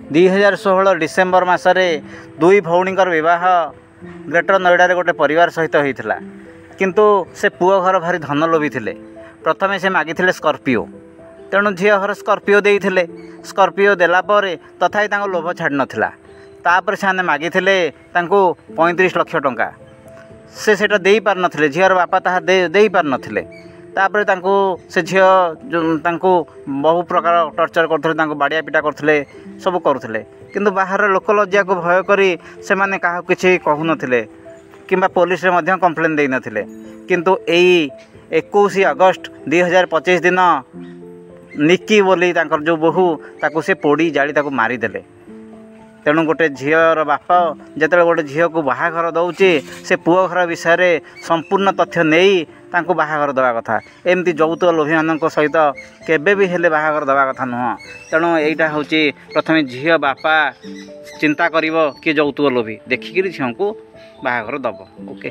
2016 December मासरे दुई भौणीकर विवाह greater Noida गोटे परिवार सहित होता किंतु से पुओ घर भारी धन लोभी थे। प्रथमे से मागिथिले स्कॉर्पियो, तेणु झील घर स्कॉर्पियो देइथिले। स्कॉर्पियो देलापर तथापि लोभ छाड़ नाला। तापर से मागिथिले 35 लाख टंका, से सेटा देई पार नथिले। झीर बापा ताहा देई पार नथिले। तापर से झील बहु प्रकार टर्चर करते, बाड़िया पिटा करते, सब करुले। किंतु बाहर लोक लज्जा को भय करी से माने काहा किछि कहु नथिले किंबा पुलिस रे मध्य कंप्लेन देई नथिले। किंतु एई 21 अगस्त 2025 दिन निकी बोली तांकर जो बहु ताकू से पोड़ी जाली ताकू मारी देले। तेणु गोटे झीर बाप जिते गोटे झील को बाहाघर दौचे से पुओ घर विषय संपूर्ण तथ्य नहीं तांको बाहाघर दवा कथा। एमती यौतुक लोभी मान सहित केबे भी हेले बाहाघर दवा कथा नुह। तेणु यहीटा हूँ प्रथम झील बापा चिंता करिवो कि यौतुक लोभी देखिकी झील को बाहाघर दब। ओके।